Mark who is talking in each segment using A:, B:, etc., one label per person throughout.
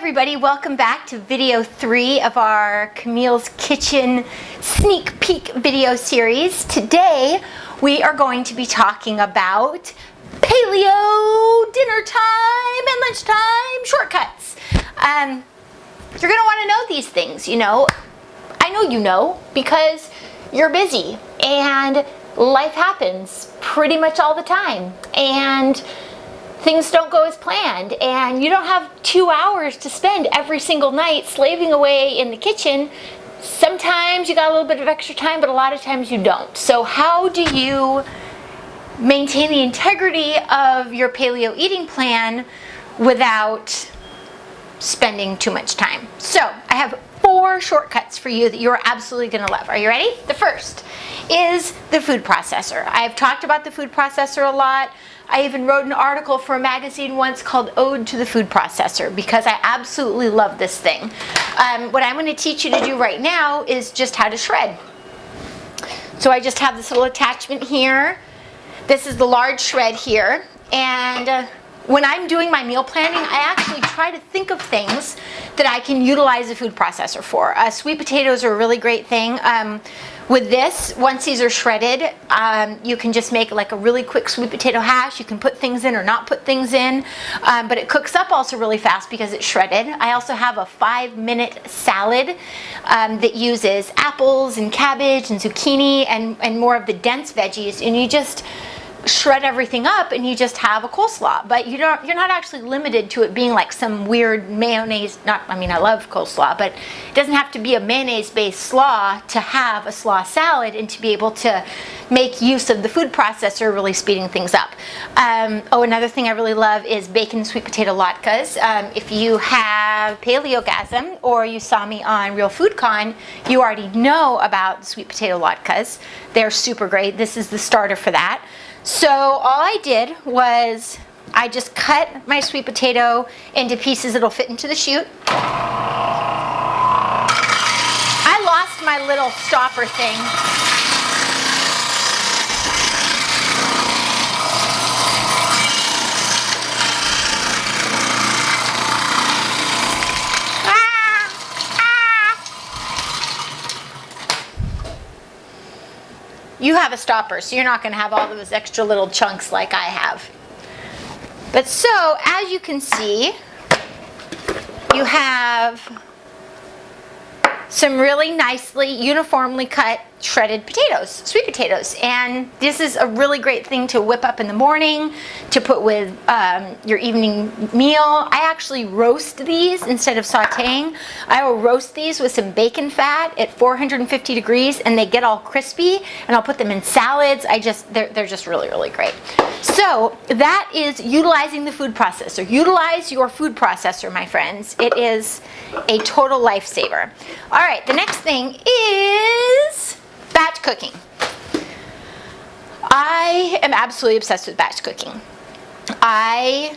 A: everybody, welcome back to video 3 of our Camille's Kitchen sneak peek video series. Today we are going to be talking about paleo dinner time and lunchtime shortcuts. You're going to want to know these things, you know. I know you know because you're busy and life happens pretty much all the time and things don't go as planned, and you don't have 2 hours to spend every single night slaving away in the kitchen. Sometimes you got a little bit of extra time, but a lot of times you don't. So how do you maintain the integrity of your paleo eating plan without spending too much time? So I have 4 shortcuts for you that you're absolutely going to love. Are you ready? The first is the food processor. I've talked about the food processor a lot. I even wrote an article for a magazine once called Ode to the Food Processor because I absolutely love this thing. What I'm going to teach you to do right now is just how to shred. So I just have this little attachment here. This is the large shred here, and when I'm doing my meal planning, I actually try to think of things that I can utilize the food processor for. Sweet potatoes are a really great thing. With this, once these are shredded, you can just make like a really quick sweet potato hash. You can put things in or not put things in, but it cooks up also really fast because it's shredded. I also have a 5-minute salad that uses apples and cabbage and zucchini and more of the dense veggies, and you just shred everything up and you just have a coleslaw. But you're not actually limited to it being like some weird mayonnaise. I love coleslaw, but it doesn't have to be a mayonnaise based slaw to have a slaw salad and to be able to make use of the food processor, really speeding things up. Another thing I really love is bacon sweet potato latkes. If you have Paleogasm or you saw me on Real Food Con, you already know about the sweet potato latkes. They're super great. This is the starter for that. So all I did was I just cut my sweet potato into pieces that'll fit into the chute. I lost my little stopper thing. You have a stopper, so you're not going to have all those extra little chunks like I have. But so, as you can see, you have some really nicely, uniformly cut shredded potatoes, sweet potatoes. And this is a really great thing to whip up in the morning, to put with your evening meal. I actually roast these instead of sauteing. I will roast these with some bacon fat at 450 degrees, and they get all crispy, and I'll put them in salads. They're just really, really great. So that is utilizing the food processor. Utilize your food processor, my friends. It is a total lifesaver. All right, the next thing is batch cooking. I am absolutely obsessed with batch cooking. I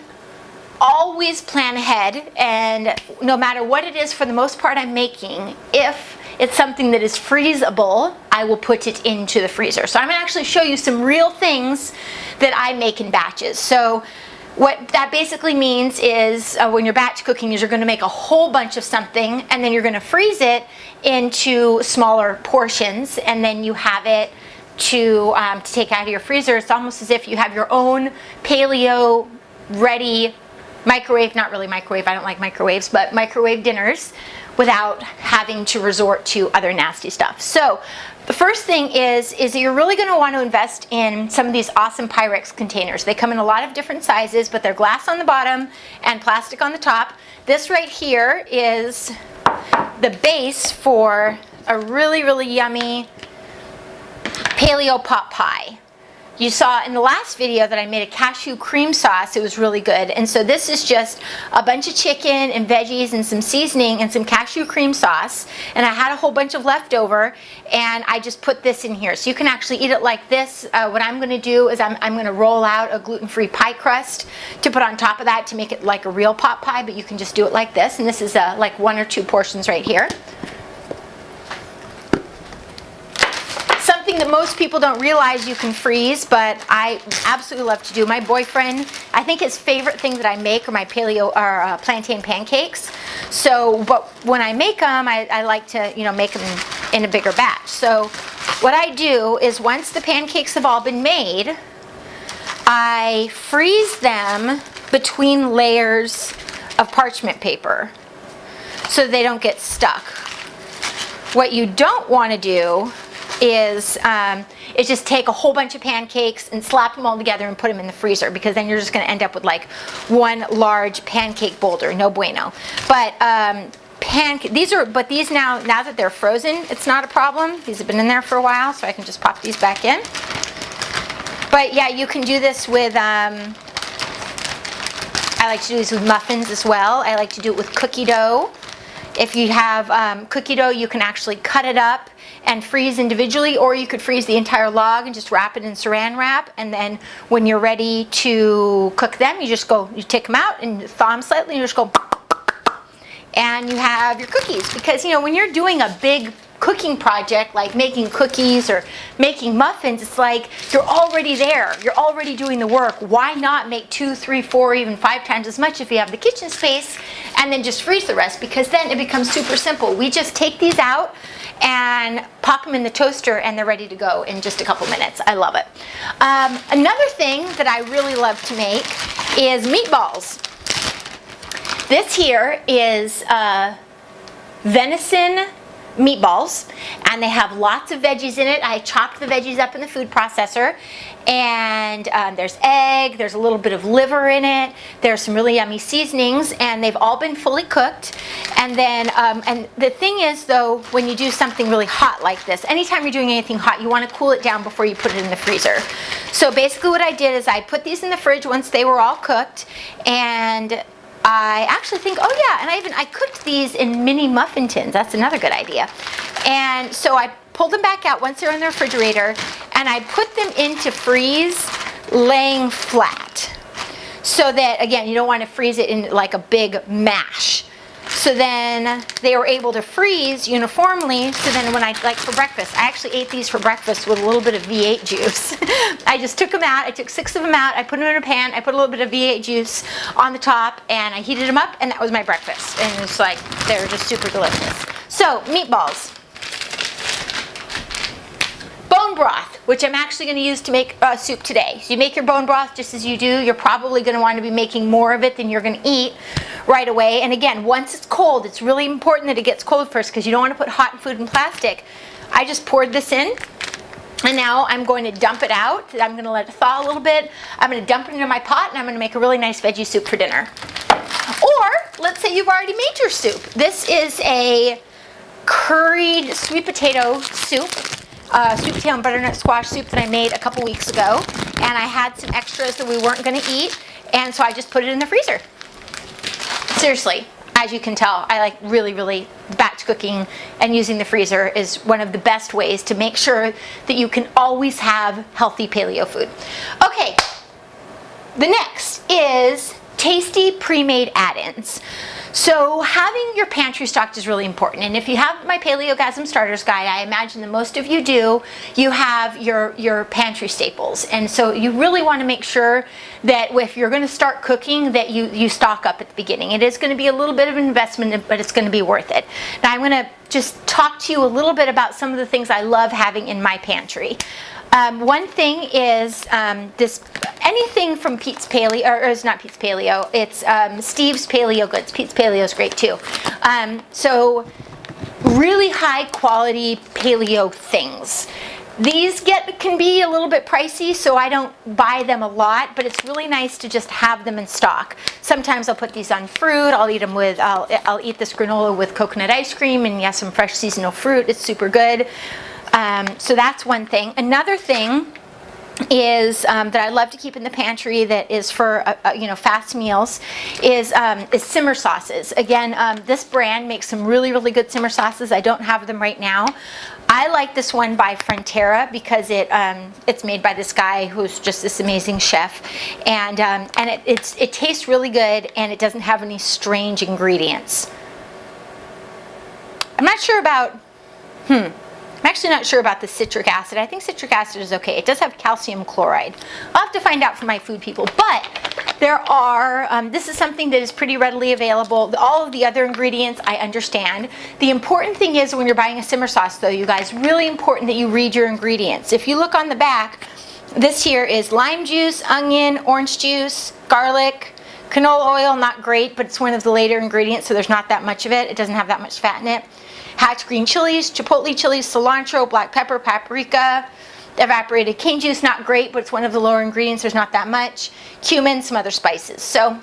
A: always plan ahead, and no matter what it is, for the most part I'm making, if it's something that is freezable, I will put it into the freezer. So I'm going to actually show you some real things that I make in batches. So what that basically means is when you're batch cooking is you're going to make a whole bunch of something, and then you're going to freeze it into smaller portions, and then you have it to take out of your freezer. It's almost as if you have your own paleo ready microwave, not really microwave, I don't like microwaves, but microwave dinners without having to resort to other nasty stuff. So the first thing is that you're really going to want to invest in some of these awesome Pyrex containers. They come in a lot of different sizes, but they're glass on the bottom and plastic on the top. This right here is the base for a really, really yummy paleo pot pie. You saw in the last video that I made a cashew cream sauce. It was really good. And so this is just a bunch of chicken and veggies and some seasoning and some cashew cream sauce. And I had a whole bunch of leftover, and I just put this in here. So you can actually eat it like this. What I'm going to do is I'm going to roll out a gluten-free pie crust to put on top of that to make it like a real pot pie, but you can just do it like this. And this is like 1 or 2 portions right here. Something that most people don't realize you can freeze, but I absolutely love to do. My boyfriend, I think his favorite thing that I make are my paleo or plantain pancakes. So, but when I make them, I like to, you know, make them in a bigger batch. So what I do is once the pancakes have all been made, I freeze them between layers of parchment paper so they don't get stuck. What you don't want to do is just take a whole bunch of pancakes and slap them all together and put them in the freezer, because then you're just going to end up with like one large pancake boulder. No bueno. But these now that they're frozen, it's not a problem. These have been in there for a while, so I can just pop these back in. But yeah, you can do this with I like to do these with muffins as well. I like to do it with cookie dough. If you have cookie dough, you can actually cut it up and freeze individually, or you could freeze the entire log and just wrap it in saran wrap, and then when you're ready to cook them, you take them out and thaw them slightly, and you just go, and you have your cookies. Because, you know, when you're doing a big cooking project like making cookies or making muffins, it's like you're already there, you're already doing the work. Why not make 2, 3, 4, even 5 times as much if you have the kitchen space, and then just freeze the rest, because then it becomes super simple. We just take these out and pop them in the toaster, and they're ready to go in just a couple minutes. I love it. Another thing that I really love to make is meatballs. This here is venison meatballs, and they have lots of veggies in it. I chopped the veggies up in the food processor, and there's egg, there's a little bit of liver in it, there's some really yummy seasonings, and they've all been fully cooked. And then and the thing is, though, when you do something really hot like this, anytime you're doing anything hot, you want to cool it down before you put it in the freezer. So basically what I did is I put these in the fridge once they were all cooked, and I actually think, oh yeah, and I cooked these in mini muffin tins. That's another good idea. And so I pulled them back out once they're in the refrigerator, and I put them into freeze laying flat, so that, again, you don't want to freeze it in like a big mash. So then they were able to freeze uniformly. So then when like for breakfast, I actually ate these for breakfast with a little bit of V8 juice. I just took them out. I took 6 of them out. I put them in a pan. I put a little bit of V8 juice on the top, and I heated them up, and that was my breakfast. And it's like, they were just super delicious. So meatballs. Bone broth, which I'm actually going to use to make soup today. So you make your bone broth just as you do. You're probably going to want to be making more of it than you're going to eat right away. And again, once it's cold, it's really important that it gets cold first, because you don't want to put hot food in plastic. I just poured this in, and now I'm going to dump it out. I'm going to let it thaw a little bit. I'm going to dump it into my pot, and I'm going to make a really nice veggie soup for dinner. Or let's say you've already made your soup. This is a curried sweet potato soup. Sweet potato and butternut squash soup that I made a couple weeks ago, and I had some extras that we weren't going to eat, and so I just put it in the freezer. Seriously, as you can tell, I like really batch cooking, and using the freezer is one of the best ways to make sure that you can always have healthy paleo food. Okay, the next is tasty pre-made add-ins. So having your pantry stocked is really important, and if you have my Paleogasm Starters Guide, I imagine that most of you do, you have your pantry staples, and so you really want to make sure that if you're going to start cooking, that you stock up at the beginning. It is going to be a little bit of an investment, but it's going to be worth it. Now I'm going to just talk to you a little bit about some of the things I love having in my pantry. One thing is anything from Pete's Paleo, or it's not Pete's Paleo, it's Steve's Paleo Goods. Pete's Paleo is great too. So really high quality paleo things. These can be a little bit pricey, so I don't buy them a lot, but it's really nice to just have them in stock. Sometimes I'll put these on fruit. I'll eat them with, I'll eat this granola with coconut ice cream and yes, some fresh seasonal fruit. It's super good. So that's one thing. Another thing is that I love to keep in the pantry that is for fast meals is simmer sauces. Again, this brand makes some really good simmer sauces. I don't have them right now. I like this one by Frontera because it's made by this guy who's just this amazing chef, and it tastes really good, and it doesn't have any strange ingredients. I'm not sure about I'm actually not sure about the citric acid. I think citric acid is okay. It does have calcium chloride. I'll have to find out from my food people. But There are, this is something that is pretty readily available. All of the other ingredients I understand. The important thing is when you're buying a simmer sauce though, you guys, really important that you read your ingredients. If you look on the back, this here is lime juice, onion, orange juice, garlic, canola oil, not great, but it's one of the later ingredients, so there's not that much of it. It doesn't have that much fat in it. Hatch green chilies, chipotle chilies, cilantro, black pepper, paprika, evaporated cane juice, not great, but it's one of the lower ingredients. There's not that much. Cumin, some other spices. So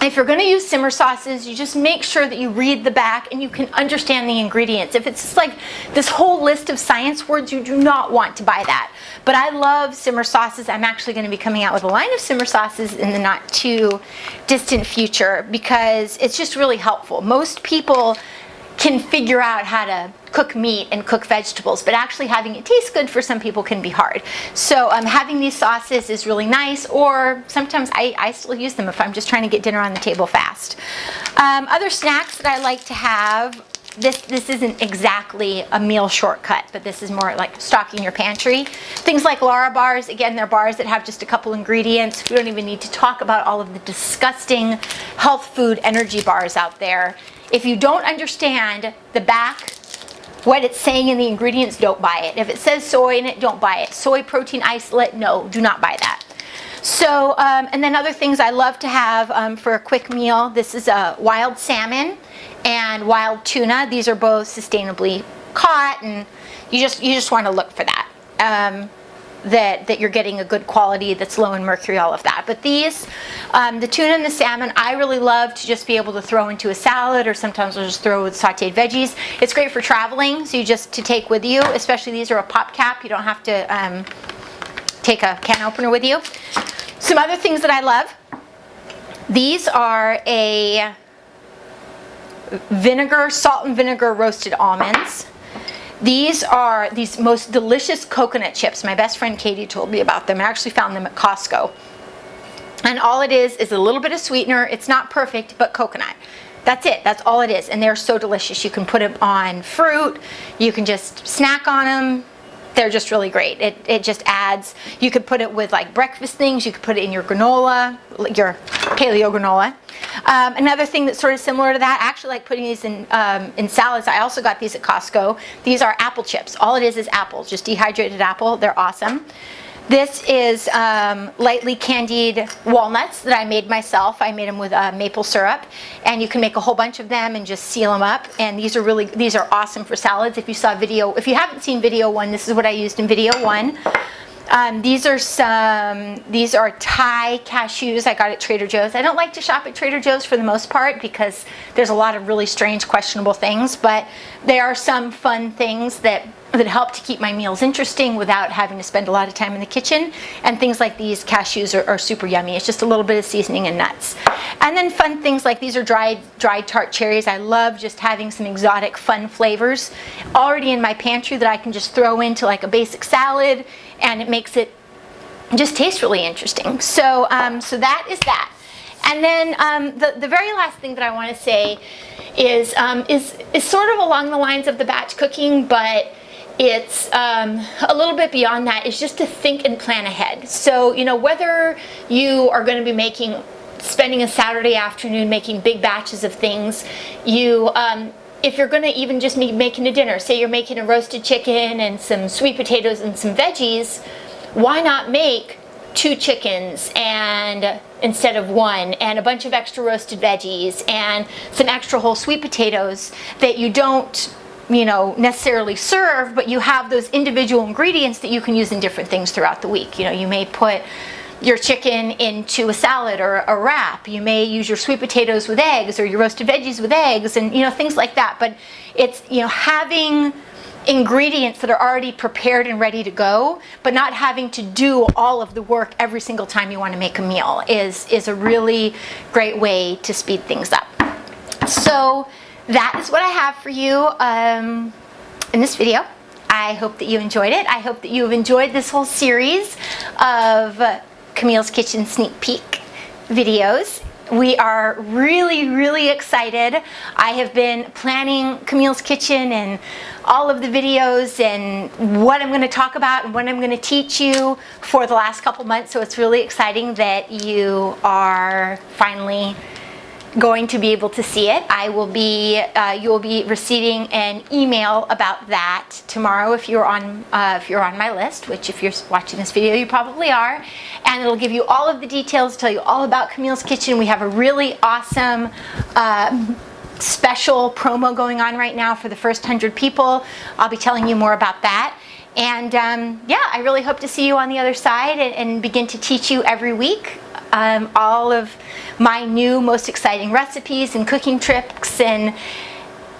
A: if you're going to use simmer sauces, you just make sure that you read the back and you can understand the ingredients. If it's just like this whole list of science words, you do not want to buy that. But I love simmer sauces. I'm actually going to be coming out with a line of simmer sauces in the not too distant future because it's just really helpful. Most people can figure out how to cook meat and cook vegetables, but actually having it taste good for some people can be hard. So having these sauces is really nice, or sometimes I still use them if I'm just trying to get dinner on the table fast. Other snacks that I like to have, this isn't exactly a meal shortcut, but this is more like stocking your pantry. Things like Lara bars, again, they're bars that have just a couple ingredients. We don't even need to talk about all of the disgusting health food energy bars out there. If you don't understand the back, what it's saying in the ingredients, don't buy it. If it says soy in it, don't buy it. Soy protein isolate, no, do not buy that. So, and then other things I love to have for a quick meal. This is wild salmon and wild tuna. These are both sustainably caught, and you just want to look for that. That you're getting a good quality that's low in mercury, all of that. But these, the tuna and the salmon, I really love to just be able to throw into a salad, or sometimes I'll just throw with sauteed veggies. It's great for traveling, so you just to take with you, especially these are a pop cap. You don't have to take a can opener with you. Some other things that I love. These are a vinegar, salt and vinegar roasted almonds. These are these most delicious coconut chips. My best friend Katie told me about them. I actually found them at Costco. And all it is a little bit of sweetener. It's not perfect, but coconut. That's it. That's all it is. And they're so delicious. You can put them on fruit. You can just snack on them. They're just really great. It just adds, you could put it with like breakfast things. You could put it in your granola, your paleo granola. Another thing that's sort of similar to that, I actually like putting these in salads. I also got these at Costco. These are apple chips. All it is apples, just dehydrated apple. They're awesome. This is lightly candied walnuts that I made myself. I made them with maple syrup, and you can make a whole bunch of them and just seal them up. And these are awesome for salads. If you saw video, if you haven't seen video 1, this is what I used in video 1. These are Thai cashews I got at Trader Joe's. I don't like to shop at Trader Joe's for the most part because there's a lot of really strange, questionable things, but there are some fun things that help to keep my meals interesting without having to spend a lot of time in the kitchen. And things like these cashews are super yummy. It's just a little bit of seasoning and nuts. And then fun things like these are dried tart cherries. I love just having some exotic fun flavors already in my pantry that I can just throw into like a basic salad, and it makes it just taste really interesting. So so that is that. And then the very last thing that I want to say is sort of along the lines of the batch cooking, but it's a little bit beyond that. It's just to think and plan ahead. So, you know, whether you are going to be spending a Saturday afternoon making big batches of things, if you're going to even just be making a dinner, say you're making a roasted chicken and some sweet potatoes and some veggies, why not make 2 chickens and instead of 1, and a bunch of extra roasted veggies and some extra whole sweet potatoes that you don't necessarily serve, but you have those individual ingredients that you can use in different things throughout the week. You may put your chicken into a salad or a wrap. You may use your sweet potatoes with eggs or your roasted veggies with eggs, and things like that. But it's having ingredients that are already prepared and ready to go, but not having to do all of the work every single time you want to make a meal is a really great way to speed things up. So that is what I have for you in this video. I hope that you enjoyed it. I hope that you have enjoyed this whole series of Camille's Kitchen sneak peek videos. We are really excited. I have been planning Camille's Kitchen and all of the videos and what I'm going to talk about and what I'm going to teach you for the last couple months, so it's really exciting that you are finally going to be able to see it. You will be receiving an email about that tomorrow if you're on my list, which if you're watching this video you probably are, and it'll give you all of the details, tell you all about Camille's Kitchen. We have a really awesome special promo going on right now for the first 100 people. I'll be telling you more about that. And yeah, I really hope to see you on the other side and begin to teach you every week all of my new, most exciting recipes and cooking tricks and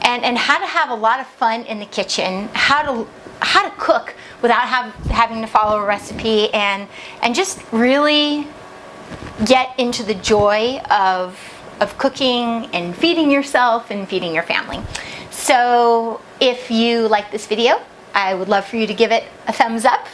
A: how to have a lot of fun in the kitchen, how to cook without having to follow a recipe, and just really get into the joy of cooking and feeding yourself and feeding your family. So if you like this video, I would love for you to give it a thumbs up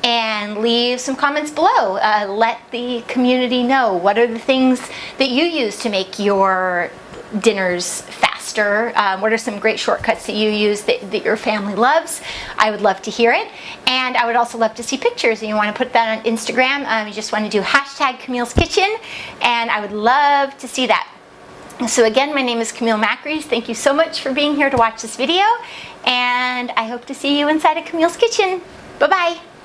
A: and leave some comments below. Let the community know what are the things that you use to make your dinners faster. What are some great shortcuts that you use that your family loves? I would love to hear it. And I would also love to see pictures, and you want to put that on Instagram. You just want to do #Camille's Kitchen, and I would love to see that. So again, my name is Camille Macri. Thank you so much for being here to watch this video, and I hope to see you inside of Camille's Kitchen. Bye-bye.